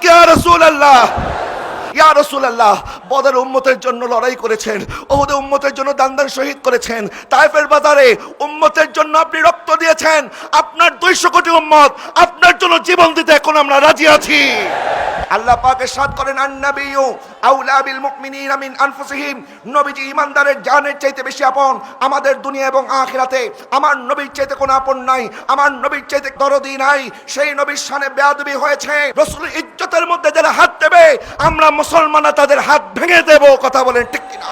লাব্বাইক ইয়া রাসূলুল্লাহ। ইয়া রাসূলুল্লাহ, বদর উম্মতের জন্য লড়াই করেছেন, উহুদে উম্মতের জন্য দান শহীদ করেছেন, তায়েফের বাজারে উম্মতের জন্য আপনি রক্ত দিয়েছেন। আপনার 200 কোটি উম্মত আপনার জন্য জীবন দিতে এখন আমরা রাজি আছি। আল্লাহ পাক ইরশাদ করেন, আন-নাবিয়্যু আউলা বিল মুমিনিনা মিন আনফুসিহিম। নবীজি ইমানদারের জানের চাইতে বেশি আপন আমাদের দুনিয়া এবং আখিরাতে। আমার নবীর চাইতে কোনো আপন নাই, আমার নবীর চাইতে দরদি নাই। সেই নবীর শানে বেয়াদবি হয়েছে। রাসূলের ইজ্জতের মধ্যে যারা হাত দেবে আমরা মুসলমানরা তাদের হাত ভেঙে দেব। কথা বলেন ঠিক কিনা?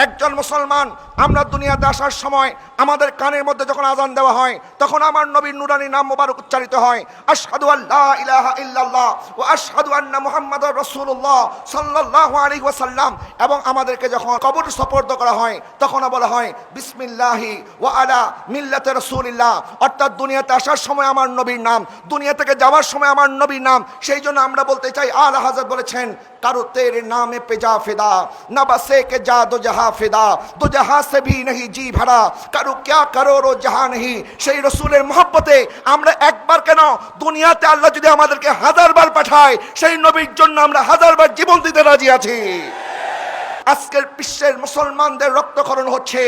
একজন মুসলমান আমরা দুনিয়াতে আসার সময় আমাদের কানের মধ্যে যখন আযান দেওয়া হয় তখন আমার নবীর নূরানী নাম মোবারক উচ্চারিত হয়, আশহাদু আল্লা ইলাহা ইল্লাল্লাহ ওয়া আশহাদু আন্না মুহাম্মাদুর রাসূলুল্লাহ সাল্লাল্লাহু আলাইহি ওয়াসাল্লাম। এবং আমাদেরকে যখন কবর সুপর্দ করা হয় তখন বলা হয় বিসমিল্লাহি ওয়া আলা মিল্লাতি রাসূলিল্লাহ। অর্থাৎ দুনিয়াতে আসার সময় আমার নবীর নাম, দুনিয়া থেকে যাওয়ার সময় আমার নবীর নাম। সেই জন্য আমরা বলতে চাই, আলা হযরত বলেছেন, কারো তেরে নামে পে যা ফিদা, না বাসে কে যা দো জাহা ফিদা, দো জাহা সে ভি नहीं जी भरा, करो क्या करो रो जहां नहीं। সেই রাসূলের মহব্বতে আমরা একবার কেন দুনিয়াতে আল্লাহ যদি আমাদেরকে 1000 বার পাঠায় সেই নবীর জন্য আমরা 1000 বার জীবন দিতে রাজি আছি। আজকের বিশ্বের মুসলমানদের রক্তক্ষরণ হচ্ছে।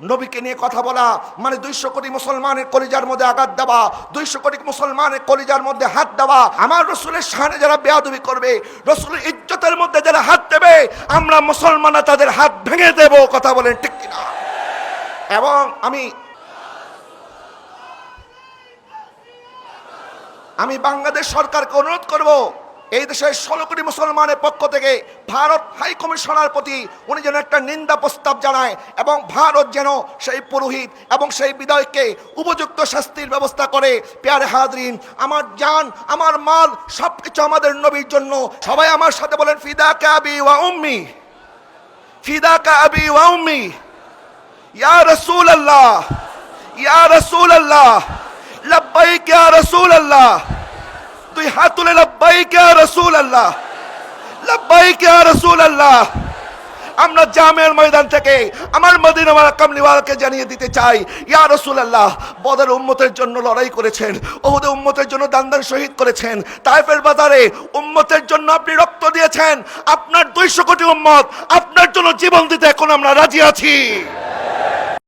নবীকে নিয়ে কথা বলা মানে 200 কোটি মুসলমানের কলিজার মধ্যে আঘাত দেওয়া, 200 কোটি মুসলমানের কলিজার মধ্যে হাত দেওয়া। আমার রাসূলের শানে যারা বেয়াদবি করবে, রাসূলের ইজ্জতের মধ্যে যারা হাত দেবে আমরা মুসলমানরা তাদের হাত ভেঙে দেব। কথা বলেন ঠিক কিনা? এবং আমি বাংলাদেশ সরকারকে অনুরোধ করব, এই দেশের 16 কোটি মুসলমানের পক্ষ থেকে ভারত হাই কমিশনার প্রতি উনি যেন একটা নিন্দা প্রস্তাব জানায় এবং ভারত যেন সেই পুরোহিত এবং সেই বিধায়ককে উপযুক্ত শাস্তির ব্যবস্থা করে। প্যারে হাজরিন, আমার জান আমার মাল সবকিছু আমাদের নবীর জন্য। সবাই আমার সাথে বলেন, ফিদাকা আবি ওয়া উম্মি, ফিদাকা আবি ওয়া উম্মি, ইয়া রাসূলুল্লাহ, ইয়া রাসূলুল্লাহ, লাব্বাইক ইয়া রাসূলুল্লাহ। তুই হাত তুলে লাব্বাইক ইয়া রাসূলুল্লাহ, লাব্বাইক ইয়া রাসূলুল্লাহ। আমরা জামের ময়দান থেকে আমার মদিনা ওয়ালা কামলিওয়ালাকে জানিয়ে দিতে চাই, ইয়া রাসূলুল্লাহ, বদর উম্মতের জন্য লড়াই করেছেন, উহুদে উম্মতের জন্য দান শহীদ করেছেন, তায়েফের বাজারে উম্মতের জন্য আপনি রক্ত দিয়েছেন। আপনার 200 কোটি উম্মত আপনার জন্য জীবন দিতে এখন আমরা রাজি আছি।